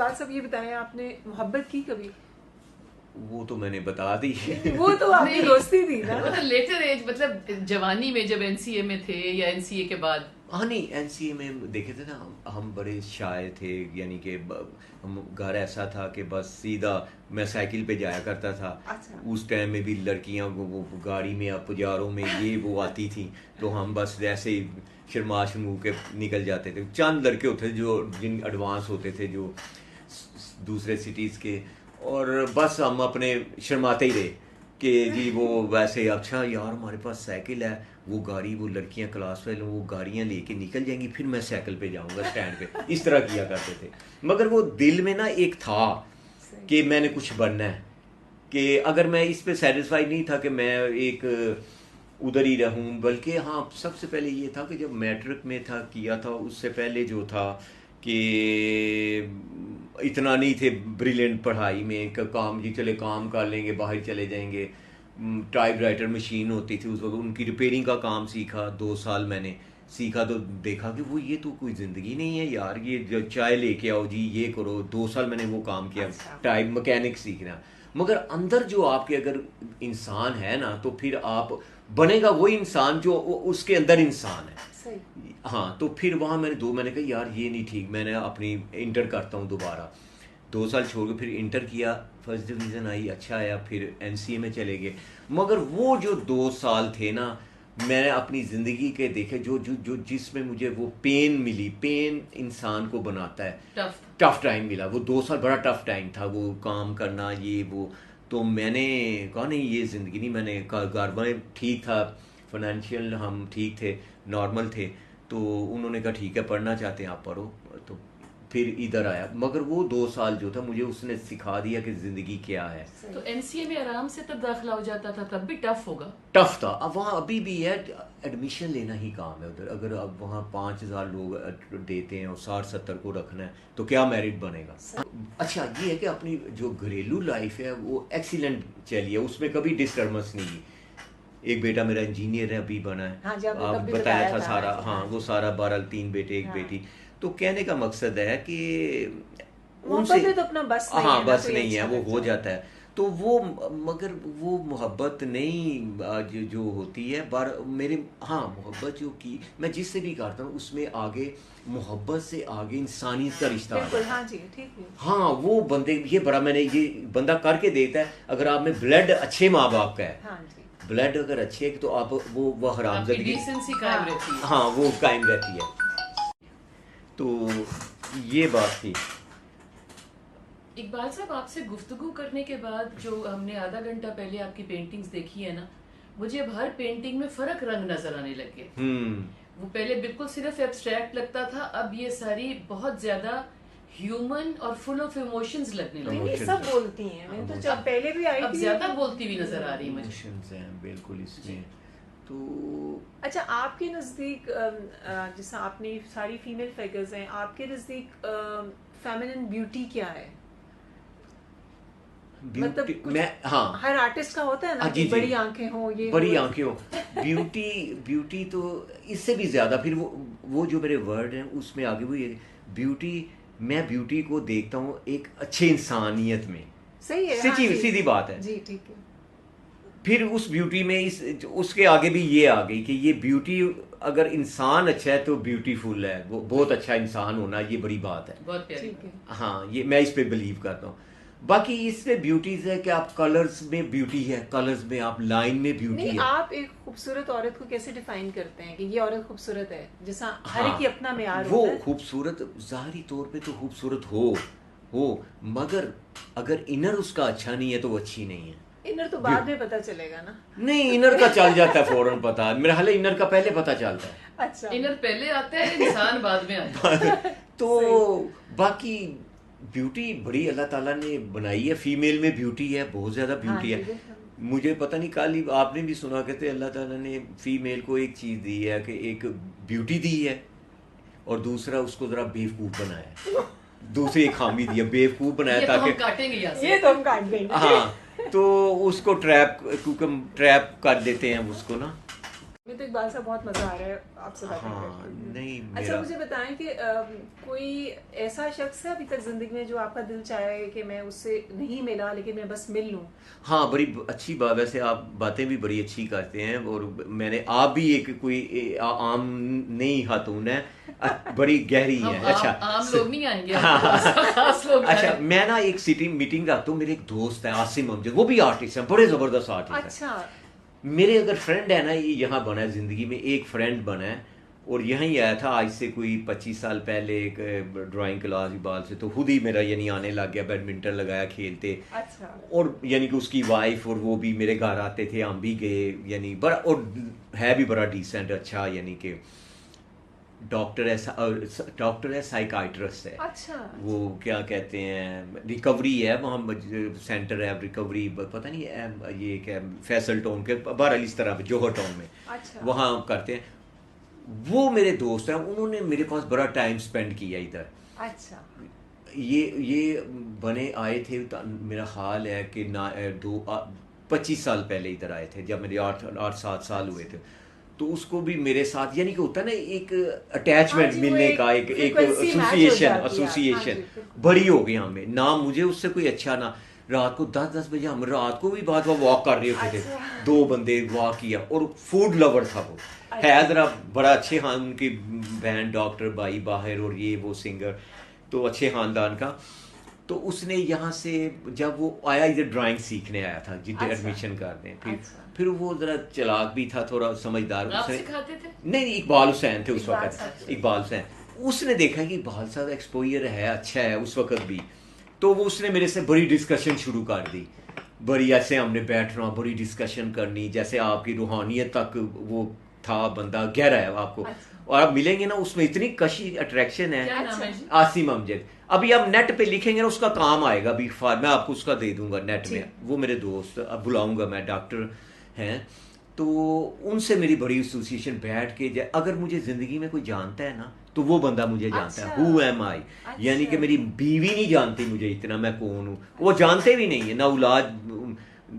इकबाल साहब ये बताएं, आपने मोहब्बत की कभी? वो तो मैंने बता दी। वो तो आपकी दोस्ती थी ना। मतलब लेटर एज, मतलब जवानी में जब एनसीए में थे या एनसीए के बाद? हाँ नहीं, एनसीए में देखे थे ना, हम बड़े शाय थे, यानी कि हम घर ऐसा था कि बस सीधा मैं साइकिल पे जाया करता था। अच्छा। उस टाइम में भी लड़कियां वो गाड़ी में या पुजारों में ये वो आती थी, तो हम बस ऐसे ही शर्मा शर्मू के निकल जाते थे। चंद लड़के होते जो जिन एडवांस होते थे जो दूसरे सिटीज़ के, और बस हम अपने शर्माते ही रहे कि जी वो वैसे अच्छा यार हमारे पास साइकिल है, वो गाड़ी वो लड़कियां क्लास वाले वो गाड़ियां लेके निकल जाएंगी, फिर मैं साइकिल पे जाऊंगा स्टैंड पे, इस तरह किया करते थे। मगर वो दिल में ना एक था कि मैंने कुछ बनना है, कि अगर मैं इस पे सेटिस्फाइड नहीं था कि मैं एक उधर ही रहूं, बल्कि हाँ सबसे पहले ये था कि जब मैट्रिक में था किया था, उससे पहले जो था कि इतना नहीं थे ब्रिलियंट पढ़ाई में, काम जी चले काम कर लेंगे, बाहर चले जाएंगे। टाइप राइटर मशीन होती थी उस वक्त, उनकी रिपेयरिंग का काम सीखा 2 साल मैंने सीखा, तो देखा कि वो ये तो कोई ज़िंदगी नहीं है यार, ये जो चाय लेके आओ जी ये करो, 2 साल मैंने वो काम किया। अच्छा। टाइप मैकेनिक सीखना, मगर अंदर जो आपके अगर इंसान है ना, तो फिर आप बनेगा वही इंसान जो उसके अंदर इंसान है। सही। हाँ, तो फिर वहाँ मैंने कहा यार ये नहीं ठीक, मैंने अपनी इंटर करता हूँ दोबारा। 2 साल छोड़ के फिर इंटर किया, फर्स्ट डिवीज़न आई, अच्छा आया, फिर एनसीए में चले गए। मगर वो जो 2 साल थे ना, मैंने अपनी ज़िंदगी के देखे जो जो जो जिसमें मुझे वो पेन मिली, पेन इंसान को बनाता है। टफ टाइम मिला, वो 2 साल बड़ा टफ टाइम था, वो काम करना ये वो। तो मैंने कहा नहीं ये ज़िंदगी नहीं, मैंने घर में ठीक था, फाइनेंशियल हम ठीक थे, नॉर्मल थे, तो उन्होंने कहा ठीक है पढ़ना चाहते हैं आप पढ़ो, तो फिर इधर आया। मगर वो 2 साल जो था मुझे उसने सिखा दिया कि ज़िंदगी क्या है। तो एनसीए में आराम से तब दाखिला हो जाता था, तब भी टफ होगा? टफ था, अब वहाँ अभी भी है, एडमिशन लेना ही काम है उधर। अगर अब वहाँ 5,000 लोग देते हैं और 60-70 को रखना है तो क्या मेरिट बनेगा। अच्छा ये है कि अपनी जो घरेलू लाइफ है वो एक्सीलेंट चली है, उसमें कभी डिस्टर्बेंस नहीं है। एक बेटा मेरा इंजीनियर है, अभी बना है। हाँ जी, आपने आप तब भी बताया था था। सारा, हाँ हाँ जी। वो सारा 12 3 बेटे 1 हाँ। बेटी। तो कहने का मकसद है कि मोहब्बत में तो अपना बस नहीं हाँ है ना, बस कोई नहीं है, अच्छा वो लग हो जाए। जाता है। तो वो मगर वो मोहब्बत नहीं जो होती है बार मेरे, हाँ मोहब्बत जो की मैं जिससे भी करता हूँ उसमें आगे मोहब्बत से आगे इंसानियत का रिश्ता आता बिल्कुल, है। हाँ जी, ठीक है। हाँ वो बंदे ये बड़ा मैंने ये बंदा करके देता है, अगर आप में ब्लड अच्छे माँ बाप का है, हाँ जी। ब्लड अगर अच्छे है तो आप वो आपकी हरामजादगी, डिसेंसी कायम रहती है। हाँ वो कायम रहती है। तो ये बात थी। इकबाल साहब, आपसे गुफ्तगू करने के बाद जो हमने आधा घंटा पहले आपकी पेंटिंग्स देखी है ना, मुझे अब हर पेंटिंग में फर्क रंग नजर आने लगे। वो पहले बिल्कुल सिर्फ एब्स्ट्रैक्ट लगता था, अब ये सारी बहुत ज्यादा ह्यूमन और फुल ऑफ इमोशंस लगने लगी। नहीं, सब बोलती हैं, मैं तो जब पहले भी आई अब थी ज्यादा बोलती हुई नजर आ रही है मुझे। इमोशंस हैं बिल्कुल इसमें। तो अच्छा, आपके नज़दीक जैसा आपने सारी फीमेल फिगर्स हैं, आपके नज़दीक फेमिनिन ब्यूटी क्या है? मतलब ब्यूटी मैं, हाँ हर आर्टिस्ट का होता है ना हाँ, कि जी, जी। बड़ी आंखें हों, ये बड़ी हो। आंखें हो, ब्यूटी तो इससे भी ज़्यादा, फिर वो जो मेरे वर्ड हैं उसमें आगे वो ये ब्यूटी, मैं ब्यूटी को देखता हूँ एक अच्छे इंसानियत में। सही है, हाँ जी। सीधी बात है। जी ठीक है। फिर उस ब्यूटी में उसके आगे भी ये आ गई कि ये ब्यूटी, अगर इंसान अच्छा है तो ब्यूटीफुल है, वो बहुत अच्छा इंसान होना, ये बड़ी बात है। बहुत प्यारी ठीक है। हाँ ये मैं इस पे बिलीव करता हूँ। बाकी इससे ब्यूटीज है कि आप कलर्स में ब्यूटी है, कलर्स में आप लाइन में ब्यूटी नहीं, है। आप एक खूबसूरत औरत को कैसे डिफाइन करते हैं कि ये औरत खूबसूरत है? जैसा हर हाँ, एक की अपना मेयार वो होता है। खूबसूरत ज़ाहिरी तौर पे तो खूबसूरत हो, मगर अगर इनर उसका अच्छा नहीं है तो वो अच्छी नहीं है। इनर तो बाद में पता चलेगा ना। नहीं, इनर का चल जाता है फौरन पता, मेरा हाल इनर का पहले पता चलता है। अच्छा। इनर पहले आता है, इंसान बाद में आता है। तो बाकी ब्यूटी बड़ी अल्लाह ताला ने बनाई है, फीमेल में ब्यूटी है, बहुत ज़्यादा ब्यूटी हाँ, है। बिल्कुल। मुझे पता नहीं, कल ही आपने भी सुना कहते अल्लाह ताला ने फीमेल को एक चीज़ दी है कि एक ब्यूटी दी है और दूसरा उसको ज़रा बेवकूफ़ बनाया है। दूसरी एक खामी दी है, बेवकूफ़ बनाया ये तो हम ताकि काटेंगे यहाँ से। ये तो हम काट देंगे। हाँ, तो उसको ट्रैप कर देते हैं उसको ना। मुझे तो इकबाल साहब बहुत मज़ा आ रहा है आपसे बात हाँ करके। नहीं अच्छा मेरा मुझे बताएं कि कोई ऐसा शख्स है अभी तक ज़िंदगी में जो आपका दिल चाहे कि मैं उससे नहीं मिला लेकिन मैं बस मिल लूं? हाँ बड़ी अच्छी बात, वैसे आप बातें भी बड़ी अच्छी करते हैं, और मैंने आप भी एक कोई आम नहीं खातून है, बड़ी गहरी हम है। अच्छा आम लोग नहीं आएंगे आपके पास, खास लोग अच्छा आएंगे। मैं ना एक सिटी मीटिंग रखता हूँ, मेरे एक दोस्त है आसिम अमजद, वो भी आर्टिस्ट है, बड़े ज़बरदस्त आर्टिस्ट है। अच्छा मेरे अगर फ्रेंड है ना, ये यहाँ बना है ज़िंदगी में, एक फ्रेंड बना है, और यहीं आया था आज से कोई 25 साल पहले एक ड्राइंग क्लास इकबाल से, तो खुद ही मेरा यानी आने लग गया, बैडमिंटन लगाया खेलते। अच्छा और यानी कि उसकी वाइफ और वो भी मेरे घर आते थे, हम भी गए, यानी बड़ा, और है भी बड़ा डिसेंट, अच्छा, यानी कि डॉक्टर है, साइकाइट्रिस्ट है। अच्छा वो क्या कहते हैं, रिकवरी है वहाँ, सेंटर है रिकवरी, पता नहीं है ये क्या, फैसल टाउन के बहरहाल इस तरह जोहर टाउन में, अच्छा वहाँ करते हैं। वो मेरे दोस्त हैं, उन्होंने मेरे पास बड़ा टाइम स्पेंड किया इधर। अच्छा ये बने आए थे, मेरा ख्याल है कि ना 25 साल पहले इधर आए थे, जब मेरे 8-7 साल हुए थे। तो उसको भी मेरे साथ, यानी कि होता है ना एक अटैचमेंट हाँ जी, मिलने वो का, एक एक frequency match हो जाती है। हाँ एसोसिएशन जी, बिल्कुल। बड़ी हो गई हमें ना, मुझे उससे कोई अच्छा ना। रात को 10-10 बजे हम रात को भी बात वॉक कर रहे होते थे, अच्छा। 2 बंदे वॉक किया, और फूड लवर था वो, है जरा बड़ा अच्छे, हाँ उनकी बहन डॉक्टर भाई बाहर, और ये वो सिंगर, तो अच्छे खानदान का। तो उसने यहाँ से जब वो आया इधर ड्राइंग सीखने आया था, जिधर अच्छा। एडमिशन करने, अच्छा। फिर वो ज़रा चालाक भी था, थोड़ा समझदार। आप उसने सिखाते थे? नहीं, इकबाल हुसैन थे उस इकबाल वक्त, साहब। इकबाल हुसैन। उसने देखा कि इकबाल साहब एक्सपोजर है, अच्छा है उस वक्त भी, तो वो उसने मेरे से बड़ी डिस्कशन शुरू कर दी, बड़ी ऐसे हमने बैठना, बड़ी डिस्कशन करनी, जैसे आपकी रूहानियत तक वो था बंदा, गहरा है आपको। अच्छा। और आप मिलेंगे ना, उसमें इतनी कशी अट्रैक्शन है। क्या नाम है जी? आसिम अमजद। अभी आप नेट पे लिखेंगे ना, उसका काम आएगा, अभी मैं आपको उसका दे दूंगा नेट में। वो मेरे दोस्त, अब बुलाऊंगा मैं, डॉक्टर हैं, तो उनसे मेरी बड़ी एसोसिएशन बैठ के, अगर मुझे ज़िंदगी में कोई जानता है ना, तो वो बंदा मुझे जानता है, हु एम आई। यानी कि मेरी बीवी नहीं जानती मुझे इतना, मैं कौन हूँ, वो जानते भी नहीं है ना, औलाद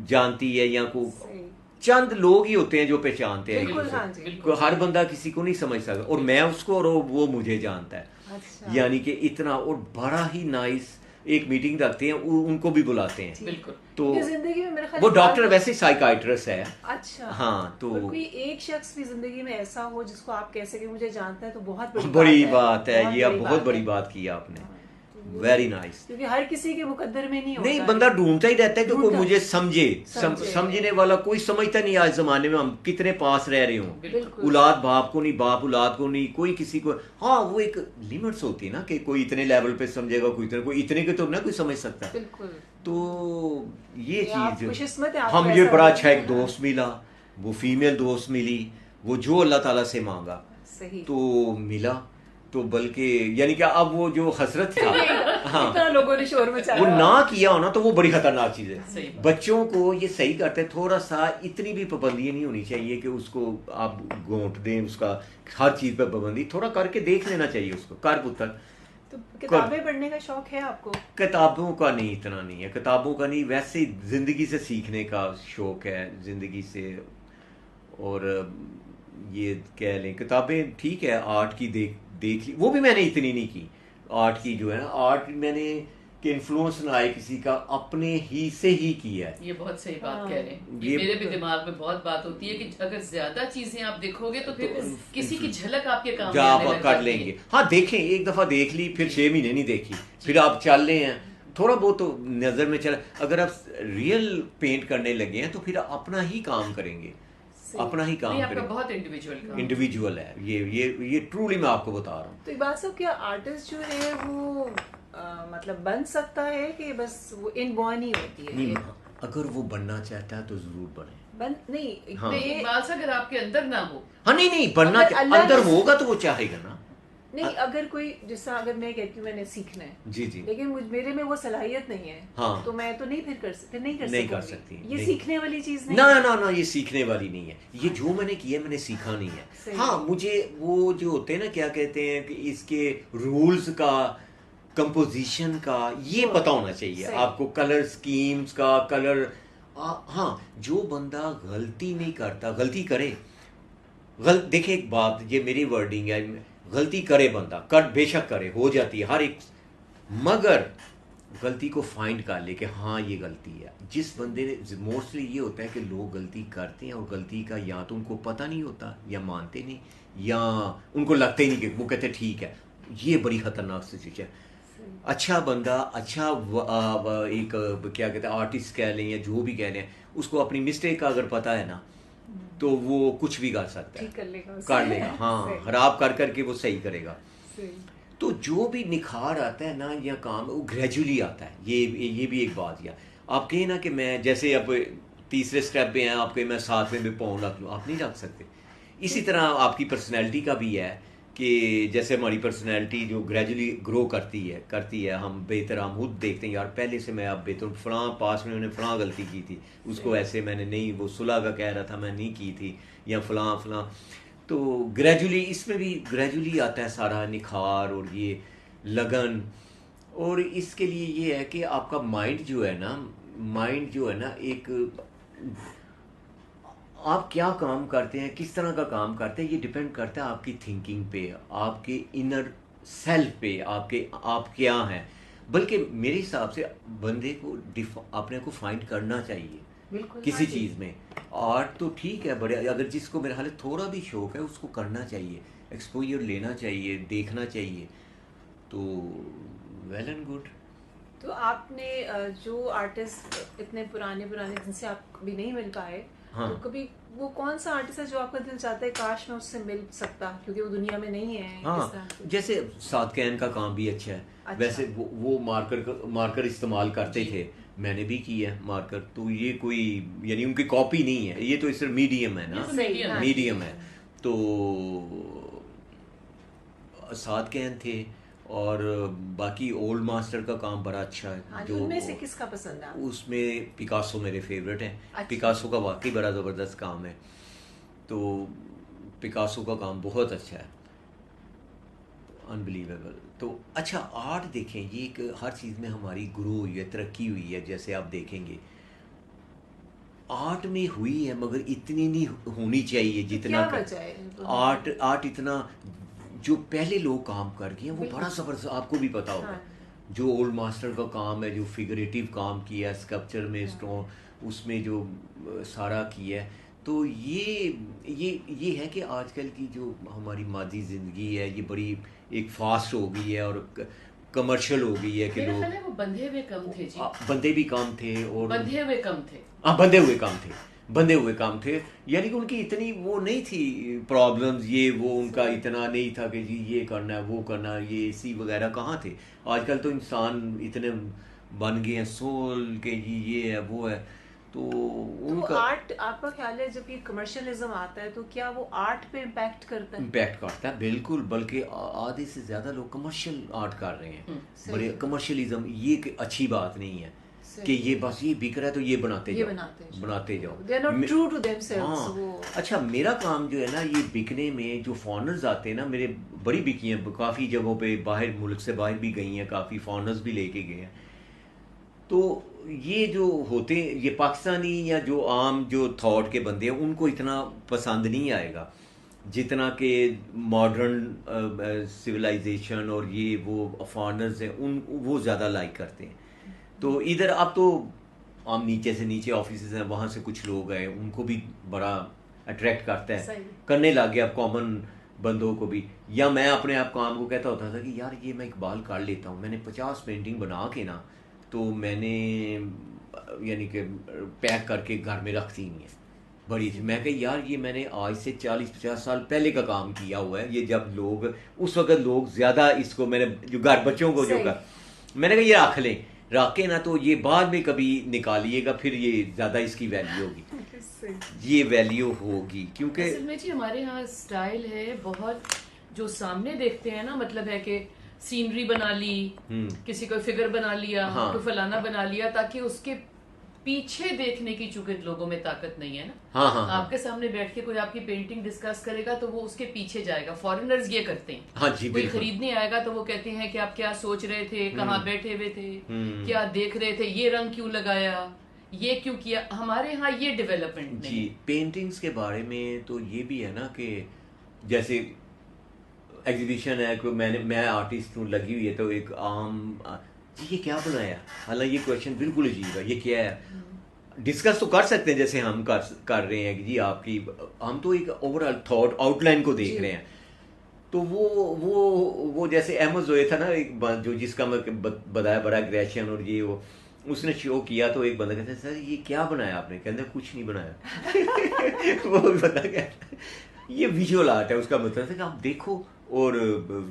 जानती है, या को चंद लोग ही होते हैं जो पहचानते हैं। बिल्कुल, हाँ जी। कोई हर बंदा किसी को नहीं समझ सकता, और मैं उसको और वो मुझे जानता है। अच्छा। यानी कि इतना, और बड़ा ही नाइस, एक मीटिंग रखते हैं, उनको भी बुलाते हैं। बिल्कुल। तो जिंदगी में मेरा ख्याल वो डॉक्टर वैसे साइकाइट्रिस्ट है। अच्छा। हाँ, तो और कोई एक शख्स भी जिंदगी में ऐसा हो जिसको आप कह सके मुझे जानता है, तो बहुत बड़ी बात है ये, आप बहुत बड़ी है। बात की आपने, वेरी नाइस। क्योंकि हर किसी के मुकद्दर में नहीं होता नहीं, है। बंदा ढूंढता ही रहता है कि कोई ढूंढता। मुझे समझे, समझे। समझने वाला कोई समझता नहीं। आज जमाने में हम कितने पास रह रहे हों, बिल्कुल। औलाद बाप को नहीं, बाप औलाद को नहीं, कोई किसी को। हाँ, वो एक लिमिट्स होती है ना, कि कोई इतने लेवल पे समझेगा, कोई इतने के तो ना कोई समझ सकता। बिल्कुल। तो ये आपको चीज, किस्मत है, हम ये बड़ा अच्छा एक दोस्त मिला, वो फीमेल दोस्त मिली, वो जो अल्लाह ताला से मांगा सही तो मिला। तो बल्कि यानी कि अब वो जो हसरत था, हाँ, इतना लोगों ने शोर मचाया, वो ना किया होना तो वो बड़ी खतरनाक चीज सही है। बात। बच्चों को ये सही करते हैं, थोड़ा सा इतनी भी पाबंदी नहीं होनी चाहिए कि उसको आप गोंट दें, उसका हर चीज पे पाबंदी, थोड़ा करके देख लेना चाहिए उसको, कर पुत्र। तो किताबें पढ़ने का शौक है आपको? किताबों का नहीं, इतना नहीं है, किताबों का नहीं, वैसे जिंदगी से सीखने का शौक है, जिंदगी से। और ये कह लें, किताबें ठीक है, आर्ट की देख ली, वो भी मैंने इतनी नहीं की। आर्ट की जो है ना, आर्ट मैंने कि इन्फ्लुएंस ना आए किसी का, अपने ही से ही किया है। ये बहुत सही बात कह रहे हैं। ये मेरे भी दिमाग में बहुत बात होती है कि अगर ज्यादा चीजें आप देखोगे तो फिर किसी की झलक आपके काम में आने लग कर जाती लेंगे। है। हाँ, देखें, एक दफा देख ली, फिर 6 महीने नहीं देखी, फिर आप चल रहे हैं, थोड़ा बहुत तो नजर में चला। अगर आप रियल पेंट करने लगे हैं तो फिर अपना ही काम करेंगे, अपना ही काम नहीं, आपका करेंगे। बहुत इंडिविजुअल है ये ट्रूली मैं आपको बता रहा हूँ। तो इकबाल साहब, क्या आर्टिस्ट जो है वो मतलब बन सकता है कि बस वो इनबॉर्न ही होती है? नहीं, अगर वो बनना चाहता है तो जरूर बने। नहीं, हाँ। नहीं, इकबाल साहब अगर आपके अंदर ना हो, हाँ, नहीं बनना, अगर अल्लाह अंदर ने- होगा तो वो चाहेगा ना। नहीं, अगर कोई, जैसा अगर मैं कहती हूँ मैंने सीखना है, जी जी, लेकिन मेरे में वो सलाहियत नहीं है, हाँ, तो मैं तो नहीं नहीं कर नहीं कर सकूंगी। सकती, ये नहीं। सीखने वाली चीज नहीं ना है। ना ना, ये सीखने वाली नहीं है। ये जो मैंने किया मैंने सीखा नहीं सही। है। हाँ, मुझे वो जो होते हैं ना, क्या कहते हैं कि इसके रूल्स का, कंपोजिशन का ये पता होना चाहिए सही। आपको, कलर स्कीम्स का, कलर। हाँ, जो बंदा गलती नहीं करता, गलती करे देखिए एक बात, ये मेरी वर्डिंग है, गलती करे बंदा, कर बेशक करे, हो जाती है हर एक, मगर गलती को फाइंड कर ले कि हाँ ये गलती है। जिस बंदे ने, मोस्टली ये होता है कि लोग गलती करते हैं और गलती का या तो उनको पता नहीं होता या मानते नहीं या उनको लगता ही नहीं कि वो कहते ठीक है। ये बड़ी ख़तरनाक सिचुएशन है। अच्छा बंदा, अच्छा एक क्या कहते हैं आर्टिस्ट कह लें या जो भी कह लें, उसको अपनी मिस्टेक का अगर पता है ना तो वो कुछ भी कर सकता है, कर लेगा, हाँ, खराब कर करके वो सही करेगा। तो जो भी निखार आता है ना या काम, वो ग्रेजुअली आता है। ये भी एक बात है। आप कहें ना कि मैं जैसे अब तीसरे स्टेप पे हैं आपके, मैं 7वें में पाँव रख लूँ, आप नहीं रख सकते। इसी तरह आपकी पर्सनैलिटी का भी है कि जैसे हमारी पर्सनैलिटी जो ग्रेजुअली ग्रो करती है, हम बेहतर, हम खुद देखते हैं यार पहले से मैं अब बेहतर, फलां पास में मैंने फलां गलती की थी, उसको ऐसे मैंने नहीं, वो सुलह का कह रहा था मैं नहीं की थी, या फलां। तो ग्रेजुअली इसमें भी ग्रेजुअली आता है सारा निखार और ये लगन। और इसके लिए ये है कि आपका माइंड जो है ना एक, आप क्या काम करते हैं, किस तरह का काम करते हैं, ये डिपेंड करता है आपकी थिंकिंग पे, आपके इनर सेल्फ पे, आप क्या हैं। बल्कि मेरे हिसाब से बंदे को अपने को फाइंड करना चाहिए किसी चीज़ में। आर्ट तो ठीक है, बड़े, अगर जिसको मेरे हाल थोड़ा भी शौक है उसको करना चाहिए, एक्सपोजर लेना चाहिए, देखना चाहिए, तो वेल एंड गुड। तो आपने जो आर्टिस्ट इतने पुराने जिनसे आप कभी नहीं मिल पाए, हाँ। तो कभी वो कौन सा आर्टिस्ट है जो आपका दिल चाहता है काश मैं उससे मिल सकता, क्योंकि वो दुनिया में नहीं है? हाँ, जैसे सादकैन का काम भी अच्छा है। वैसे वो मार्कर इस्तेमाल करते थे, मैंने भी किया है मार्कर, तो ये कोई यानी उनकी कॉपी नहीं है, ये तो सिर्फ मीडियम है ना, मीडियम है। तो सादकैन थे, और बाकी ओल्ड मास्टर का काम बड़ा अच्छा है। जो उनमें से किसका पसंद है? उसमें पिकासो मेरे फेवरेट हैं। अच्छा। पिकासो का वाकई बड़ा ज़बरदस्त काम है, तो पिकासो का काम बहुत अच्छा है, अनबिलीवेबल। तो अच्छा आर्ट देखें, ये एक हर चीज़ में हमारी ग्रो हुई है, तरक्की हुई है। जैसे आप देखेंगे आर्ट में हुई है, मगर इतनी नहीं होनी चाहिए जितना आर्ट इतना, जो पहले लोग काम कर गए हैं वो बड़ा ज़बरदस्त, आपको भी पता होगा। हाँ। जो ओल्ड मास्टर का काम है, जो फिगरेटिव काम किया स्कल्पचर में, स्टोन उसमें जो सारा किया है, तो ये है कि आजकल की जो हमारी मादी ज़िंदगी है ये बड़ी एक फास्ट हो गई है और कमर्शियल हो गई है कि लोग, वो बंधे हुए कम थे जी, बंधे भी कम थे और बंधे हुए कम थे, हाँ बंधे हुए काम थे, यानी कि उनकी इतनी वो नहीं थी प्रॉब्लम्स, ये वो उनका इतना नहीं था कि जी ये करना है वो करना है, ये एसी वगैरह कहाँ थे। आजकल तो इंसान इतने बन गए हैं सोल के जी ये है वो है, तो उनका आर्ट, आपका ख्याल है जब ये कमर्शियलिज्म आता है तो क्या वो आर्ट पे इम्पैक्ट करता है? इम्पैक्ट करता है बिल्कुल, बल्कि आधे से ज़्यादा लोग कमर्शियल आर्ट कर रहे हैं, बड़े कमर्शियलिज्म, ये अच्छी बात नहीं है कि ये बस ये बिक रहा है तो ये बनाते जाओ। They are not true to themselves। हाँ। अच्छा मेरा काम जो है ना, ये बिकने में जो फॉरनर्स आते हैं ना, मेरे बड़ी बिकी हैं काफ़ी जगहों पे, बाहर मुल्क से बाहर भी गई हैं, काफ़ी फॉरनर्स भी लेके गए हैं। तो ये जो होते हैं ये पाकिस्तानी या जो आम जो थॉट के बंदे हैं उनको इतना पसंद नहीं आएगा जितना कि मॉडर्न सिविलाइजेशन और ये वो फॉरनर्स हैं वो ज़्यादा लाइक करते हैं। तो इधर अब तो आम नीचे से नीचे ऑफिस हैं, वहाँ से कुछ लोग आए, उनको भी बड़ा अट्रैक्ट करता है, करने लग गया कॉमन बंदों को भी। या मैं अपने आप काम को कहता होता था कि यार ये मैं इकबाल कर लेता हूँ, मैंने 50 पेंटिंग बना के ना, तो मैंने यानी कि पैक करके घर में रखती नहीं है बड़ी थी। मैं कही यार ये मैंने आज से 40-50 साल पहले का काम किया हुआ है, ये जब लोग उस वक्त लोग ज़्यादा इसको, मैंने जो घर बच्चों को जो कर, मैंने कहा ये रख लें, रख के ना तो ये बाद में कभी निकालिएगा, फिर ये ज़्यादा इसकी वैल्यू होगी, ये वैल्यू होगी। क्योंकि असल में जी हमारे यहाँ स्टाइल है बहुत, जो सामने देखते हैं ना, मतलब है कि सीनरी बना ली, किसी को फिगर बना लिया, हाँ। तो फलाना बना लिया, ताकि उसके पीछे देखने की चूंकि लोगों में ताकत नहीं है ना। हाँ। आपके सामने बैठ के कोई आपकी पेंटिंग डिस्कस करेगा तो वो उसके पीछे जाएगा। फॉरेनर्स ये करते हैं। हाँ जी, कोई खरीदने आएगा तो वो कहते हैं कि आप क्या सोच रहे थे, कहाँ बैठे हुए थे, क्या देख रहे थे, ये रंग क्यों लगाया, ये क्यों किया, हमारे यहाँ ये डेवलपमेंट जी। नहीं। पेंटिंग्स के बारे में तो ये भी है ना कि जैसे एग्जीबिशन है, कोई मैं आर्टिस्ट हूँ, लगी हुई है, तो एक जी ये क्या बनाया, हालांकि ये क्वेश्चन बिल्कुल अजीब है, ये क्या है, डिस्कस तो कर सकते हैं जैसे हम कर रहे हैं कि जी आपकी, हम तो एक ओवरऑल थॉट आउटलाइन को देख रहे हैं। तो वो जैसे अहमद जोए था ना एक जो जिसका मैं बताया बड़ा ग्रेशन और ये वो, उसने शो किया तो एक बंदा कहता है सर ये क्या बनाया आपने, कहते कुछ नहीं बनाया वो भी बता गया ये विजुअल आर्ट है, उसका मतलब है कि आप देखो और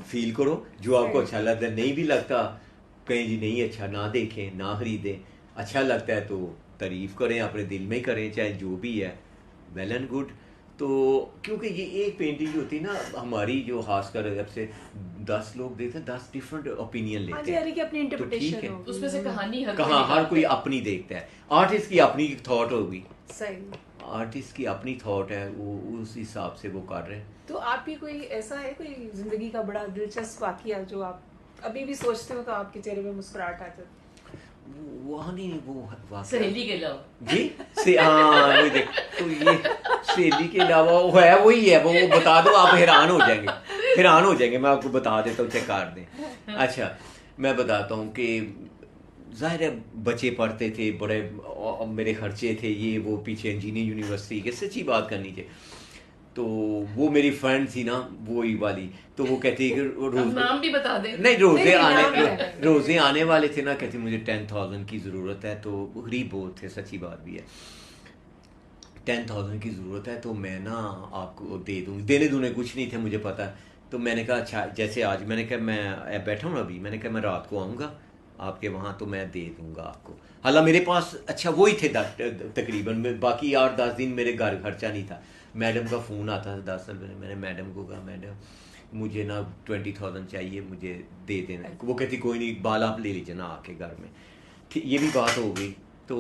फील करो, जो आपको अच्छा लगता है, नहीं भी लगता कहीं जी नहीं अच्छा, ना देखें ना खरीदें, अच्छा लगता है तो तारीफ करें, अपने दिल में करें, चाहे जो भी है, वेल एंड गुड। तो क्योंकि ये एक पेंटिंग जो होती है ना हमारी, जो खासकर जब से 10 लोग देखते हैं 10 डिफरेंट ओपिनियन लेते हैं, की अपनी तो ठीक है, उसमें से कहानी कहाँ हर कोई अपनी देखता है, आर्टिस्ट की अपनी थॉट होगी, सही, आर्टिस्ट की अपनी थॉट है, वो उस हिसाब से वो कर रहे हैं। तो आपकी कोई ऐसा है कोई जिंदगी का बड़ा दिलचस्प वाकया जो आप अभी भी सोचते हो तो आपके चेहरे पे मुस्कुराहट आ जाती? वहाँ नहीं, वो वाकया सहेली के अलावा जी हाँ वही देख, तो ये सहेली के अलावा वो है, वही है, वो बता दो आप हैरान हो जाएंगे, मैं आपको बता देता हूँ, चेक कर दें। अच्छा मैं बताता हूँ कि जाहिर है बच्चे पढ़ते थे, बड़े मेरे खर्चे थे, ये वो पीछे इंजीनियरिंग यूनिवर्सिटी के, सच्ची बात करनी चाहिए, तो वो मेरी फ्रेंड थी ना वही वाली, तो वो कहती है कि रोज नाम भी बता दें, नहीं रोजे आने वाले थे ना, कहती मुझे 10,000 की ज़रूरत है, तो गरीब बहुत थे, सच्ची बात भी है, 10,000 की ज़रूरत है तो मैं ना आपको दे दूँगी, देने दूने कुछ नहीं थे मुझे पता, तो मैंने कहा अच्छा, जैसे आज मैंने कहा मैं बैठा हूँ अभी, मैंने कहा मैं रात को आऊँगा आपके वहाँ तो मैं दे दूँगा आपको, हालांकि मेरे पास अच्छा वही थे तकरीबन, बाकी 8-10 दिन मेरे घर खर्चा नहीं था, मैडम का फ़ोन आता था 10 साल पहले, मैंने मैडम को कहा मैडम मुझे ना 20,000 चाहिए, मुझे दे देना, वो कहती कोई नहीं बाल आप ले लीजिए ना आके घर में, ये भी बात हो गई। तो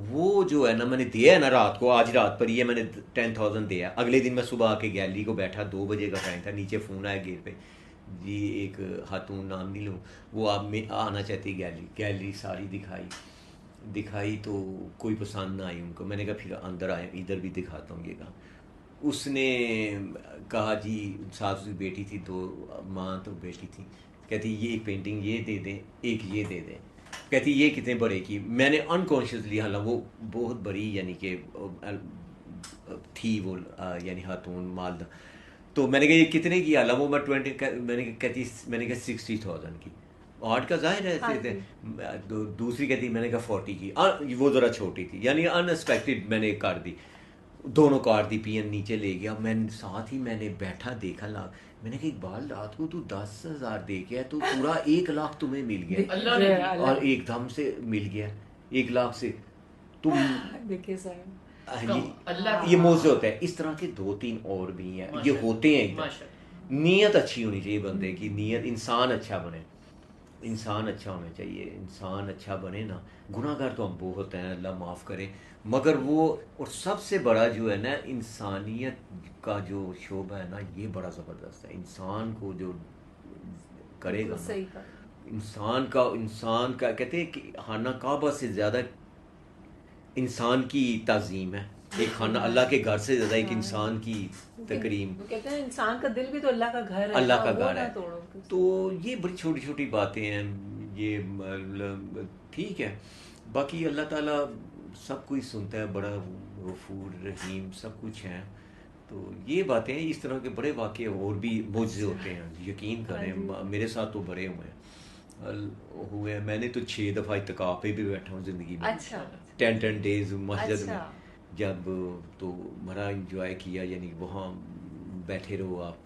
वो जो है ना मैंने दिया है ना रात को, आज रात पर ही है, मैंने 10,000 दिया, अगले दिन मैं सुबह आके गैलरी को बैठा, 2 बजे का टाइम था, नीचे फ़ोन आया गेट पे, जी एक खातून, नाम नहीं लूँ, वो आप में आना चाहती गैलरी सारी दिखाई तो कोई पसंद ना आई उनको, मैंने कहा फिर अंदर आए, इधर भी दिखाता हूँ ये कहा, उसने कहा जी साथ उसकी बेटी थी, 2 माँ तो बेटी थी, कहती ये एक पेंटिंग ये दे दें, एक ये दे दें, कहती ये कितने बड़े की, मैंने अनकॉन्शियसली, हालांकि वो बहुत बड़ी यानी कि थी वो यानी खातून मालदा, तो मैंने कहा ये कितने की, हालांकि वो मैं 20 मैंने कहा 60,000 की, आर्ट का जाहिर है, दूसरी कहती मैंने कहा 40 की, वो ज़रा छोटी थी, यानी अनएक्सपेक्टेड मैंने कर दी, दोनों कार दी, पियन नीचे ले गया, मैं साथ ही मैंने बैठा देखा लाख, मैंने कहा इकबाल रात को तू 10,000 दे के तो पूरा 1 लाख तुम्हें मिल गया, अल्लाह ने और एकदम से मिल गया 1 लाख से, तुम देखिए सर ये मौजे होता है, इस तरह के 2-3 और भी हैं, ये होते हैं एकदम, नीयत अच्छी होनी चाहिए बंदे की, नीयत, इंसान अच्छा बने, इंसान अच्छा होना चाहिए, इंसान अच्छा बने ना, गुनाहगार तो हम बहुत हैं, अल्लाह माफ़ करे, मगर वो, और सबसे बड़ा जो है ना इंसानियत का जो शोबा है ना, ये बड़ा ज़बरदस्त है, इंसान को जो करेगा ना, इंसान का कहते हैं कि खाना काबा से ज़्यादा इंसान की ताज़ीम है, एक खाना अल्लाह के घर से ज़्यादा एक इंसान की तकरीम, कहते हैं इंसान का दिल भी तो अल्लाह का घर है, अल्लाह का वो घर ना है, तोड़ो। तो ये बड़ी छोटी छोटी बातें हैं, ये ठीक है, बाकी अल्लाह ताला सब कुछ सुनता है, बड़ा गफूर रहीम सब कुछ है, तो ये बातें, इस तरह के बड़े वाक़े और भी मौजूद होते हैं, यकीन करें मेरे साथ तो बड़े हुए, मैंने तो 6 दफ़ा इत्तिकाफ़ पे भी बैठा हूँ ज़िंदगी में, अच्छा 10 डेज़ मस्जिद में, जब तो बड़ा इंजॉय किया, यानी वहाँ बैठे रहो आप,